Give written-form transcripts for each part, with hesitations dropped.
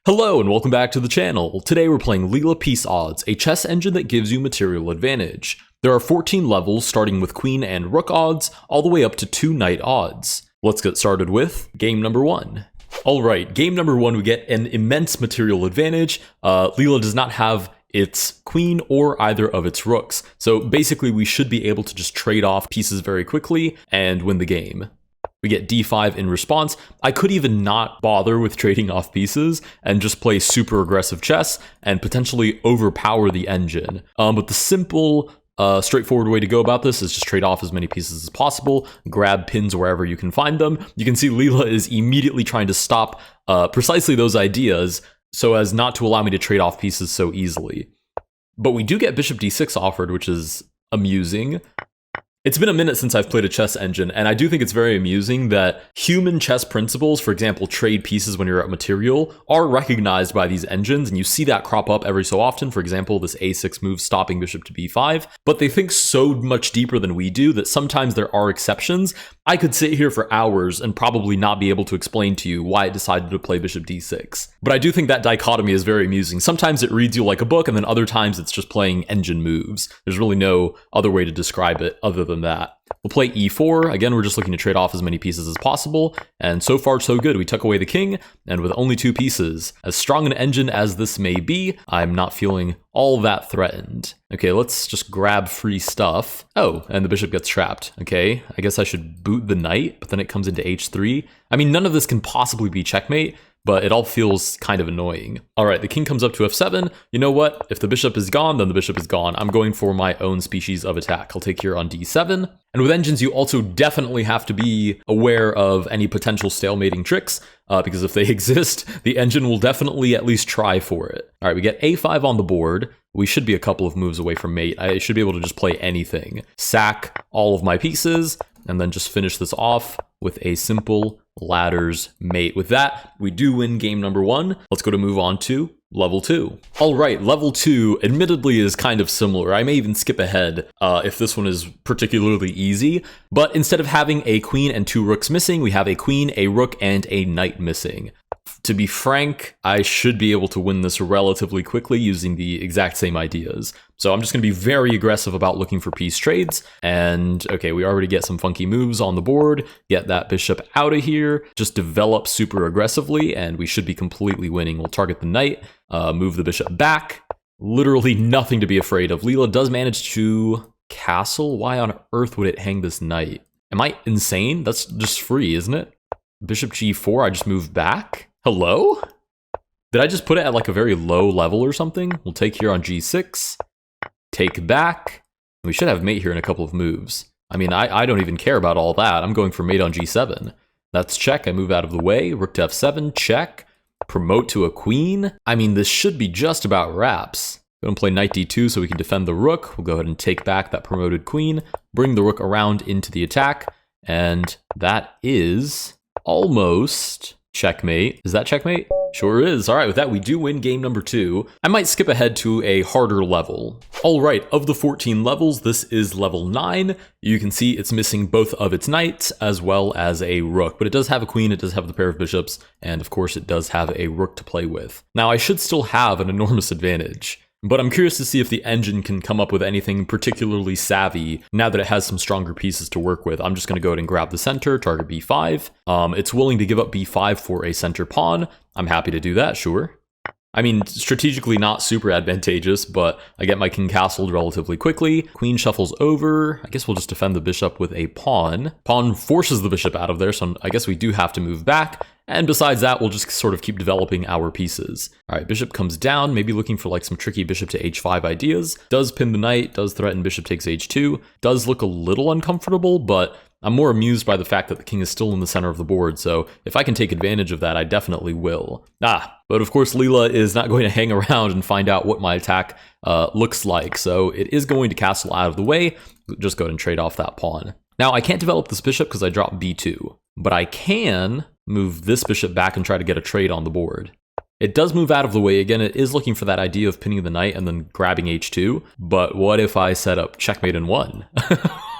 Hello and welcome back to the channel. Today we're playing Leela Peace Odds, a chess engine that gives you material advantage. There are 14 levels starting with queen and rook odds, all the way up to 2 knight odds. Let's get started with game number 1. Alright, game number 1 we get an immense material advantage. Leela does not have its queen or either of its rooks, so basically we should be able to just trade off pieces very quickly and win the game. We get d5 in response. I could even not bother with trading off pieces and just play super aggressive chess and potentially overpower the engine. But the simple, straightforward way to go about this is just trade off as many pieces as possible, grab pins wherever you can find them. You can see Leela is immediately trying to stop precisely those ideas so as not to allow me to trade off pieces so easily. But we do get bishop d6 offered, which is amusing. It's been a minute since I've played a chess engine, and I do think it's very amusing that human chess principles, for example, trade pieces when you're at material, are recognized by these engines, and you see that crop up every so often. For example, this a6 move stopping bishop to b5, but they think so much deeper than we do that sometimes there are exceptions. I could sit here for hours and probably not be able to explain to you why it decided to play bishop d6. But I do think that dichotomy is very amusing. Sometimes it reads you like a book, and then other times it's just playing engine moves. There's really no other way to describe it other than that. We'll play e4. Again, we're just looking to trade off as many pieces as possible, and so far so good. We took away the king, and with only 2 pieces, as strong an engine as this may be, I'm not feeling all that threatened. Okay, let's just grab free stuff. Oh, and the bishop gets trapped. Okay, I guess I should boot the knight, but then it comes into h3. I mean, none of this can possibly be checkmate, but it all feels kind of annoying. All right, the king comes up to f7. You know what? If the bishop is gone, then the bishop is gone. I'm going for my own species of attack. I'll take here on d7. And with engines, you also definitely have to be aware of any potential stalemating tricks, because if they exist, the engine will definitely at least try for it. All right, we get a5 on the board. We should be a couple of moves away from mate. I should be able to just play anything. Sack all of my pieces, and then just finish this off with a simple ladders mate. With that, we do win game number 1. Let's go to move on to level 2. All right, level 2 admittedly is kind of similar. I may even skip ahead if this one is particularly easy, but instead of having a queen and 2 rooks missing, we have a queen, a rook, and a knight missing. To be frank, I should be able to win this relatively quickly using the exact same ideas. So I'm just going to be very aggressive about looking for piece trades. And okay, we already get some funky moves on the board. Get that bishop out of here. Just develop super aggressively, and we should be completely winning. We'll target the knight, move the bishop back. Literally nothing to be afraid of. Leela does manage to castle. Why on earth would it hang this knight? Am I insane? That's just free, isn't it? Bishop g4, I just moved back. Hello? Did I just put it at like a very low level or something? We'll take here on g6, take back. We should have mate here in a couple of moves. I mean, I don't even care about all that. I'm going for mate on g7. That's check, I move out of the way. Rook to f7, check. Promote to a queen. I mean, this should be just about wraps. Go and play knight d2 so we can defend the rook. We'll go ahead and take back that promoted queen, bring the rook around into the attack, and that is almost checkmate. Is that checkmate? Sure is. All right, with that, we do win game number 2. I might skip ahead to a harder level. All right, of the 14 levels, this is level 9. You can see it's missing both of its knights as well as a rook, but it does have a queen, it does have the pair of bishops, and of course it does have a rook to play with. Now, I should still have an enormous advantage, but I'm curious to see if the engine can come up with anything particularly savvy now that it has some stronger pieces to work with. I'm just going to go ahead and grab the center, target b5. It's willing to give up b5 for a center pawn. I'm happy to do that, sure. I mean, strategically not super advantageous, but I get my king castled relatively quickly. Queen shuffles over. I guess we'll just defend the bishop with a pawn. Pawn forces the bishop out of there, so I guess we do have to move back. And besides that, we'll just sort of keep developing our pieces. All right, bishop comes down, maybe looking for like some tricky bishop to h5 ideas. Does pin the knight, does threaten bishop takes h2. Does look a little uncomfortable, but I'm more amused by the fact that the king is still in the center of the board, so if I can take advantage of that, I definitely will. But of course Leela is not going to hang around and find out what my attack looks like, so it is going to castle out of the way. Just go ahead and trade off that pawn. Now, I can't develop this bishop because I dropped b2, but I can move this bishop back and try to get a trade on the board. It does move out of the way. Again, it is looking for that idea of pinning the knight and then grabbing h2, but what if I set up checkmate in 1?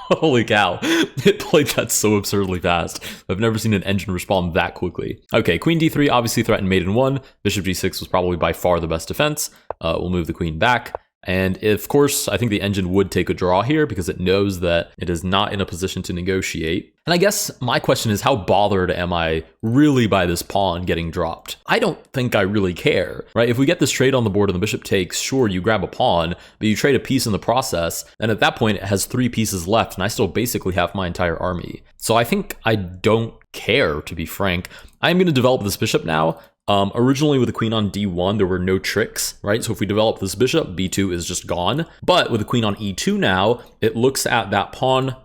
Holy cow. It played that so absurdly fast. I've never seen an engine respond that quickly. Okay, queen d3 obviously threatened mate in 1. Bishop g6 was probably by far the best defense. We'll move the queen back. And of course, I think the engine would take a draw here because it knows that it is not in a position to negotiate. And I guess my question is, how bothered am I really by this pawn getting dropped? I don't think I really care, right? If we get this trade on the board and the bishop takes, sure, you grab a pawn, but you trade a piece in the process. And at that point, it has 3 pieces left, and I still basically have my entire army. So I think I don't care, to be frank. I'm going to develop this bishop now. Originally with the queen on d1, there were no tricks, right? So if we develop this bishop, b2 is just gone. But with the queen on e2 now, it looks at that pawn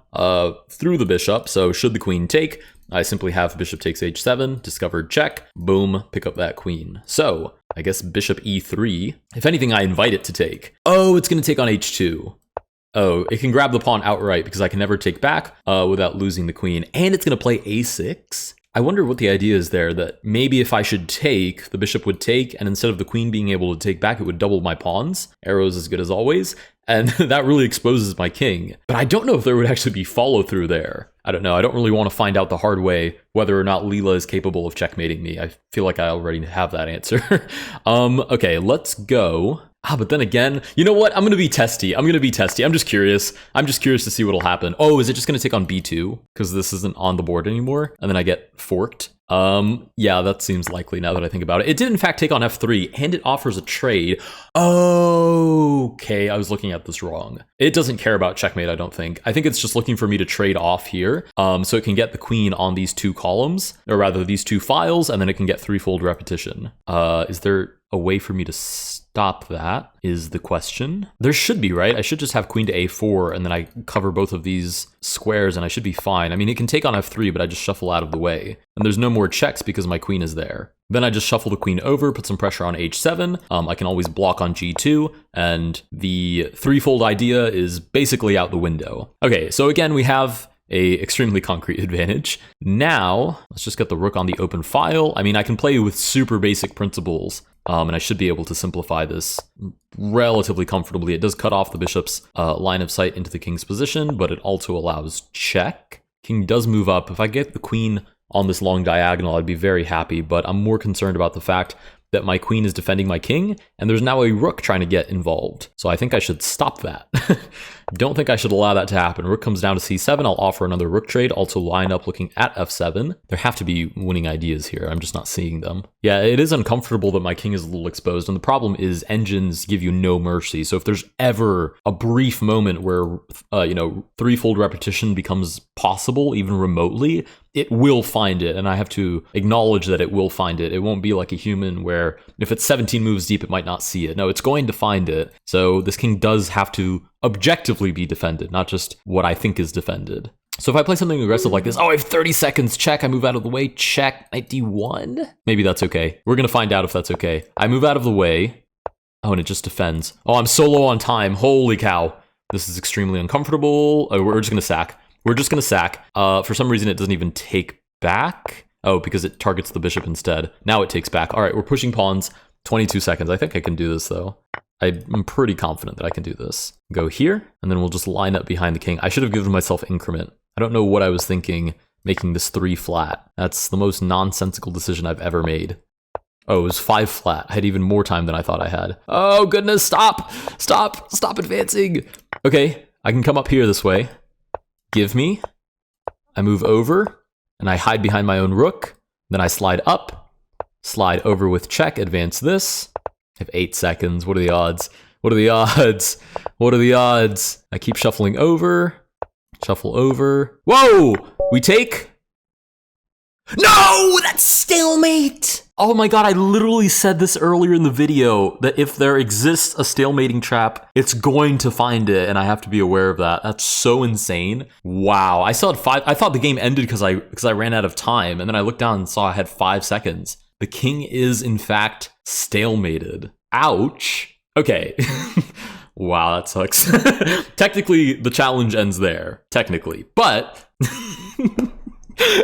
through the bishop. So should the queen take, I simply have bishop takes h7, discovered check, boom, pick up that queen. So I guess bishop e3. If anything, I invite it to take. Oh, it's going to take on h2. Oh, it can grab the pawn outright because I can never take back without losing the queen. And it's going to play a6. I wonder what the idea is there, that maybe if I should take, the bishop would take, and instead of the queen being able to take back, it would double my pawns. Arrows as good as always. And that really exposes my king. But I don't know if there would actually be follow through there. I don't know. I don't really want to find out the hard way whether or not Leela is capable of checkmating me. I feel like I already have that answer. Okay, let's go. But then again, you know what? I'm going to be testy. I'm just curious. I'm just curious to see what'll happen. Oh, is it just going to take on b2? Because this isn't on the board anymore. And then I get forked. Yeah, that seems likely now that I think about it. It did in fact take on f3, and it offers a trade. Okay, I was looking at this wrong. It doesn't care about checkmate, I don't think. I think it's just looking for me to trade off here, so it can get the queen on these 2 columns, or rather these 2 files, and then it can get 3-fold repetition. Is there a way for me to stop that is the question. There should be, right? I should just have queen to a4, and then I cover both of these squares, and I should be fine. I mean, it can take on f3, but I just shuffle out of the way. And there's no more checks because my queen is there. Then I just shuffle the queen over, put some pressure on h7. I can always block on g2, and the 3-fold idea is basically out the window. Okay, so again, we have a extremely concrete advantage. Now, let's just get the rook on the open file. I mean, I can play with super basic principles, and I should be able to simplify this relatively comfortably. It does cut off the bishop's line of sight into the king's position, but it also allows check. King does move up. If I get the queen on this long diagonal, I'd be very happy, but I'm more concerned about the fact that my queen is defending my king, and there's now a rook trying to get involved. So I think I should stop that. Don't think I should allow that to happen. Rook comes down to c7. I'll offer another rook trade, also line up looking at f7. There have to be winning ideas here. I'm just not seeing them. Yeah, it is uncomfortable that my king is a little exposed, and the problem is engines give you no mercy. So if there's ever a brief moment where, 3-fold repetition becomes possible, even remotely, it will find it, and I have to acknowledge that it will find it. It won't be like a human where if it's 17 moves deep, it might not see it. No, it's going to find it. So this king does have to objectively be defended, not just what I think is defended. So if I play something aggressive like this, oh, I have 30 seconds, check, I move out of the way, check, knight d1? Maybe that's okay. We're going to find out if that's okay. I move out of the way. Oh, and it just defends. Oh, I'm so low on time. Holy cow. This is extremely uncomfortable. Oh, we're just going to sack. We're just going to sack. For some reason, it doesn't even take back. Oh, because it targets the bishop instead. Now it takes back. All right, we're pushing pawns. 22 seconds. I think I can do this, though. I'm pretty confident that I can do this. Go here, and then we'll just line up behind the king. I should have given myself increment. I don't know what I was thinking making this 3 flat. That's the most nonsensical decision I've ever made. Oh, it was 5 flat. I had even more time than I thought I had. Oh, goodness, stop! Stop! Stop advancing! Okay, I can come up here this way. Give me. I move over, and I hide behind my own rook. Then I slide up, slide over with check, advance this. I have 8 seconds. What are the odds? What are the odds? What are the odds? I keep shuffling over. Shuffle over. Whoa! We take. No! That's stalemate! Oh my god, I literally said this earlier in the video, that if there exists a stalemating trap, it's going to find it, and I have to be aware of that. That's so insane. Wow, I still had 5. I thought the game ended because I ran out of time, and then I looked down and saw I had 5 seconds. The king is, in fact, stalemated. Ouch. Okay. Wow, that sucks. Technically, the challenge ends there. Technically. But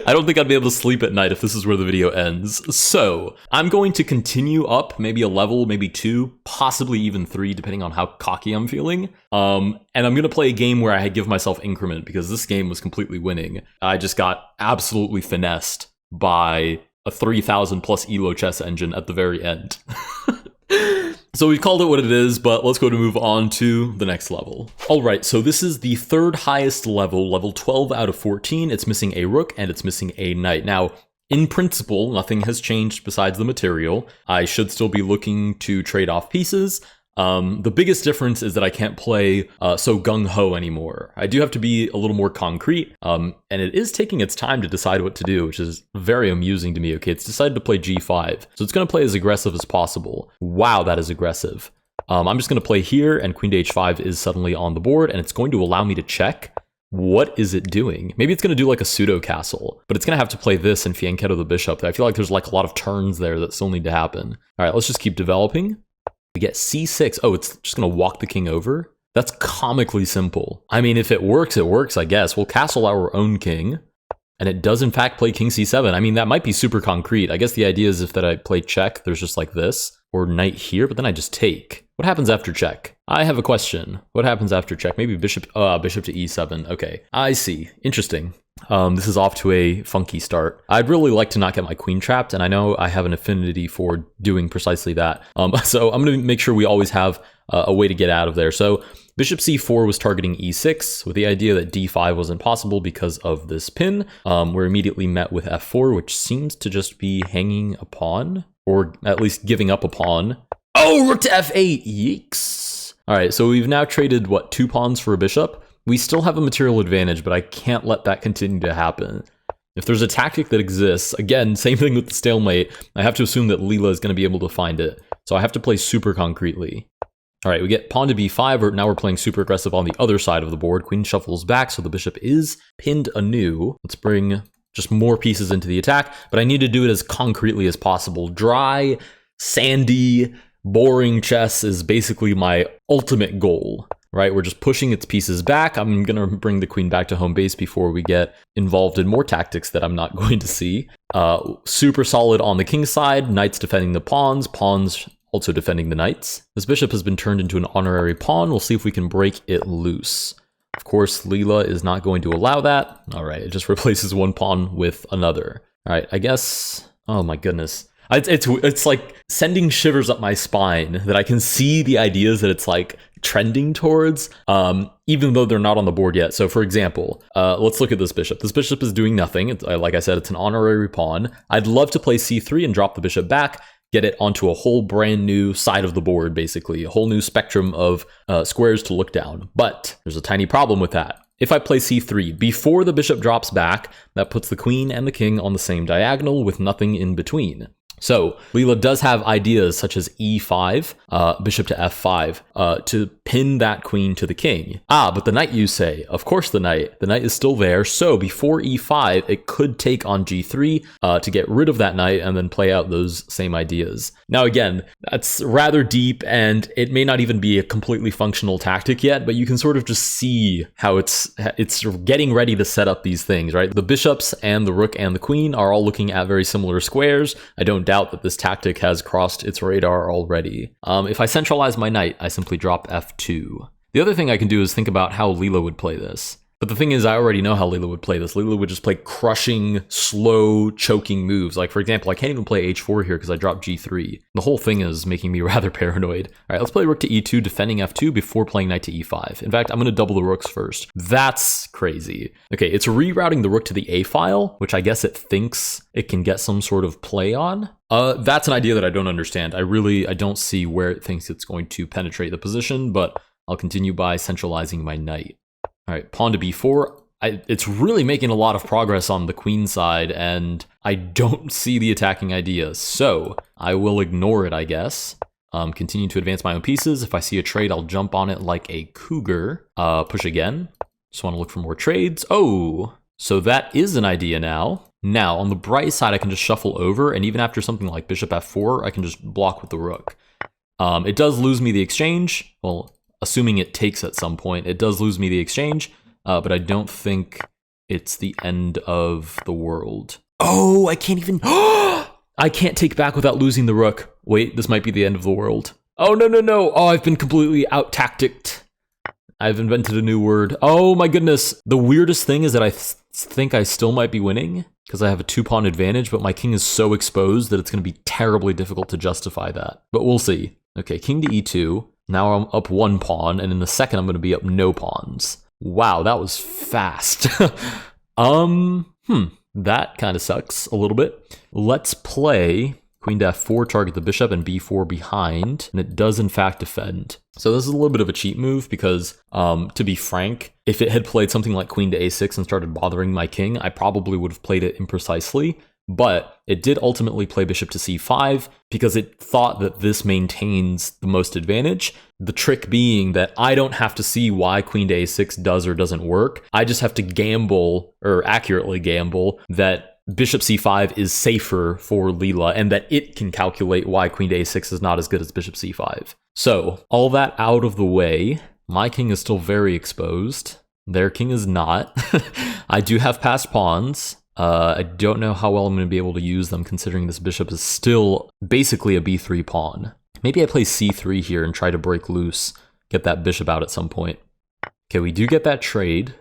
I don't think I'd be able to sleep at night if this is where the video ends. So I'm going to continue up maybe a level, maybe 2, possibly even 3, depending on how cocky I'm feeling. And I'm going to play a game where I give myself increment because this game was completely winning. I just got absolutely finessed by a 3000 plus elo chess engine at the very end. So we've called it what it is, but let's go to move on to the next level. All right, so this is the third highest level, level 12 out of 14. It's missing a rook and it's missing a knight. Now, in principle, nothing has changed besides the material. I should still be looking to trade off pieces. The biggest difference is that I can't play so gung-ho anymore. I do have to be a little more concrete, and it is taking its time to decide what to do, which is very amusing to me. Okay, it's decided to play g5, so it's going to play as aggressive as possible. Wow, that is aggressive. I'm just going to play here, and queen to h5 is suddenly on the board, and it's going to allow me to check. What is it doing? Maybe it's going to do like a pseudo castle, but it's going to have to play this and fianchetto the bishop. I feel like there's like a lot of turns there that still need to happen. All right, let's just keep developing. We get c6. Oh, it's just going to walk the king over? That's comically simple. I mean, if it works, I guess. We'll castle our own king. And it does, in fact, play king c7. I mean, that might be super concrete. I guess the idea is if that I play check, there's just like this. Or knight here, but then I just take. What happens after check? I have a question. What happens after check? Maybe bishop to e7. Okay, I see. Interesting. This is off to a funky start. I'd really like to not get my queen trapped, and I know I have an affinity for doing precisely that. So I'm going to make sure we always have a way to get out of there. So bishop c4 was targeting e6 with the idea that d5 wasn't possible because of this pin. We're immediately met with f4, which seems to just be hanging a pawn, or at least giving up a pawn. Oh, rook to f8, yeeks. All right, so we've now traded, what, 2 pawns for a bishop? We still have a material advantage, but I can't let that continue to happen. If there's a tactic that exists, again, same thing with the stalemate, I have to assume that Leela is going to be able to find it. So I have to play super concretely. All right, we get pawn to b5, or now we're playing super aggressive on the other side of the board. Queen shuffles back, so the bishop is pinned anew. Let's bring just more pieces into the attack, but I need to do it as concretely as possible. Dry, sandy, boring chess is basically my ultimate goal. Right, we're just pushing its pieces back. I'm going to bring the queen back to home base before we get involved in more tactics that I'm not going to see. Super solid on the king side, knights defending the pawns, pawns also defending the knights. This bishop has been turned into an honorary pawn. We'll see if we can break it loose. Of course, Leela is not going to allow that. All right, it just replaces one pawn with another. All right, I guess, oh my goodness. It's like sending shivers up my spine that I can see the ideas that it's like trending towards, even though they're not on the board yet. So for example, let's look at this bishop. This bishop is doing nothing. Like I said, it's an honorary pawn. I'd love to play c3 and drop the bishop back, get it onto a whole brand new side of the board, basically, a whole new spectrum of squares to look down. But there's a tiny problem with that. If I play c3 before the bishop drops back, that puts the queen and the king on the same diagonal with nothing in between. So Leela does have ideas such as e5, bishop to f5, to pin that queen to the king. Ah, but the knight, you say. Of course the knight is still there. So before e5, it could take on g3 to get rid of that knight and then play out those same ideas. Now again, that's rather deep and it may not even be a completely functional tactic yet, but you can sort of just see how it's getting ready to set up these things, right? The bishops and the rook and the queen are all looking at very similar squares. I don't doubt that this tactic has crossed its radar already. If I centralize my knight, I simply drop f2. The other thing I can do is think about how Leela would play this. But the thing is, I already know how Leela would play this. Leela would just play crushing, slow, choking moves. Like, for example, I can't even play h4 here because I dropped g3. The whole thing is making me rather paranoid. All right, let's play rook to e2, defending f2 before playing knight to e5. In fact, I'm going to double the rooks first. That's crazy. Okay, it's rerouting the rook to the a file, which I guess it thinks it can get some sort of play on. That's an idea that I don't understand. I don't see where it thinks it's going to penetrate the position, but I'll continue by centralizing my knight. All right, pawn to b4. It's really making a lot of progress on the queen side, and I don't see the attacking ideas, so I will ignore it, I guess. Continue to advance my own pieces. If I see a trade, I'll jump on it like a cougar. Push again. Just want to look for more trades. Oh, so that is an idea now. Now, on the bright side, I can just shuffle over, and even after something like bishop f4, I can just block with the rook. It does lose me the exchange. Well, assuming it takes at some point, it does lose me the exchange, but I don't think it's the end of the world. Oh, I can't even... I can't take back without losing the rook. Wait, this might be the end of the world. Oh, no, no, no. Oh, I've been completely out-tacticked. I've invented a new word. Oh my goodness. The weirdest thing is that I think I still might be winning because I have a 2-pawn advantage, but my king is so exposed that it's going to be terribly difficult to justify that. But we'll see. Okay, king to e2. Now I'm up 1 pawn, and in the second I'm going to be up no pawns. Wow, that was fast. That kind of sucks a little bit. Let's play queen to f4, target the bishop, and b4 behind, and it does in fact defend. So this is a little bit of a cheat move because, to be frank, if it had played something like queen to a6 and started bothering my king, I probably would have played it imprecisely. But it did ultimately play bishop to c5 because it thought that this maintains the most advantage. The trick being that I don't have to see why queen to a6 does or doesn't work. I just have to gamble, or accurately gamble, that bishop c5 is safer for Leela and that it can calculate why queen to a6 is not as good as bishop c5. So all that out of the way, my king is still very exposed. Their king is not. I do have passed pawns. I don't know how well I'm going to be able to use them considering this bishop is still basically a b3 pawn. Maybe I play c3 here and try to break loose, get that bishop out at some point. Okay, we do get that trade.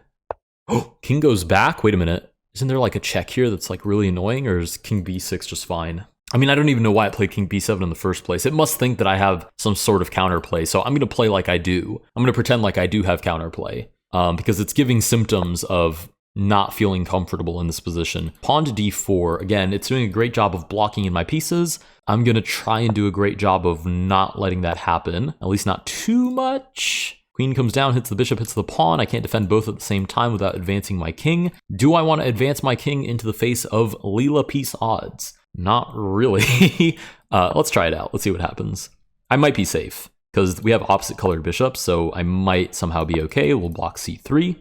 Oh, king goes back? Wait a minute. Isn't there like a check here that's like really annoying, or is king b6 just fine? I mean, I don't even know why I played king b7 in the first place. It must think that I have some sort of counterplay, so I'm going to play like I do. I'm going to pretend like I do have counterplay, because it's giving symptoms of not feeling comfortable in this position. Pawn to d4, again, it's doing a great job of blocking in my pieces. I'm gonna try and do a great job of not letting that happen, at least not too much. Queen comes down, hits the bishop, hits the pawn. I can't defend both at the same time without advancing my king. Do I want to advance my king into the face of Leela piece odds? Not really. Let's try it out. Let's see what happens. I might be safe because we have opposite colored bishops, so I might somehow be okay. We'll block c3.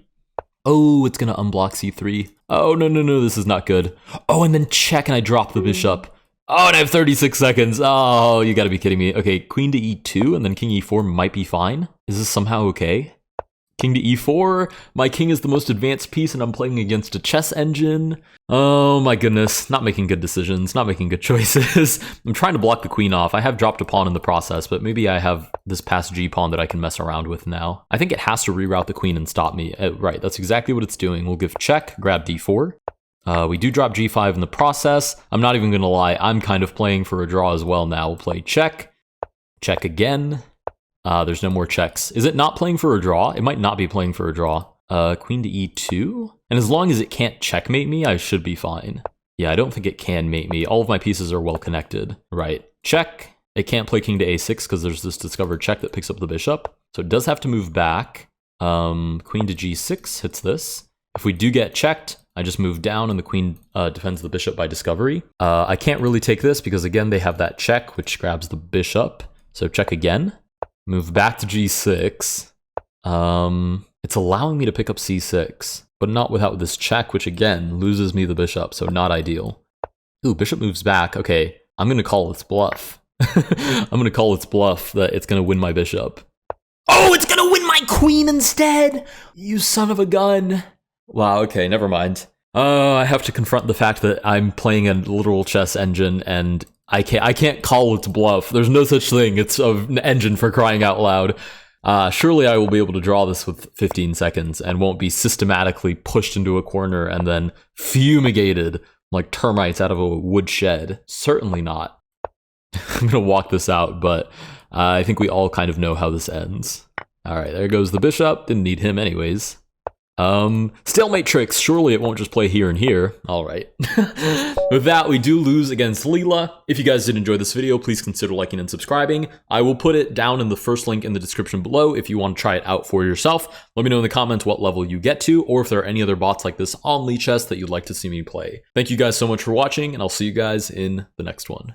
Oh, it's gonna unblock c3. Oh, no, no, no, this is not good. Oh, and then check and I drop the bishop. Oh, and I have 36 seconds. Oh, you gotta be kidding me. Okay, queen to e2 and then king e4 might be fine. Is this somehow okay? King to e4. My king is the most advanced piece and I'm playing against a chess engine. Oh my goodness, not making good decisions, not making good choices. I'm trying to block the queen off. I have dropped a pawn in the process, but maybe I have this passed g pawn that I can mess around with now. I think it has to reroute the queen and stop me. Right, that's exactly what it's doing. We'll give check, grab d4. We do drop g5 in the process. I'm not even gonna lie, I'm kind of playing for a draw as well now. We'll play check, check again. There's no more checks. Is it not playing for a draw? It might not be playing for a draw. Queen to e2. And as long as it can't checkmate me, I should be fine. Yeah, I don't think it can mate me. All of my pieces are well connected. Right. Check. It can't play king to a6 because there's this discovered check that picks up the bishop. So it does have to move back. Queen to g6 hits this. If we do get checked, I just move down and the queen defends the bishop by discovery. I can't really take this because, again, they have that check, which grabs the bishop. So check again. Move back to g6. It's allowing me to pick up c6, but not without this check, which again loses me the bishop, so not ideal. Ooh, bishop moves back. Okay, I'm going to call its bluff. I'm going to call its bluff that it's going to win my bishop. Oh, it's going to win my queen instead! You son of a gun. Wow, okay, never mind. I have to confront the fact that I'm playing a literal chess engine and I can't call its bluff. There's no such thing. It's an engine, for crying out loud. Surely I will be able to draw this with 15 seconds and won't be systematically pushed into a corner and then fumigated like termites out of a woodshed. Certainly not. I'm going to walk this out, but I think we all kind of know how this ends. All right, there goes the bishop. Didn't need him anyways. Stalemate tricks. Surely it won't just play here and here. All right. With that, we do lose against Leela. If you guys did enjoy this video, please consider liking and subscribing. I will put it down in the first link in the description below if you want to try it out for yourself. Let me know in the comments what level you get to, or if there are any other bots like this on Lee Chess that you'd like to see me play. Thank you guys so much for watching, and I'll see you guys in the next one.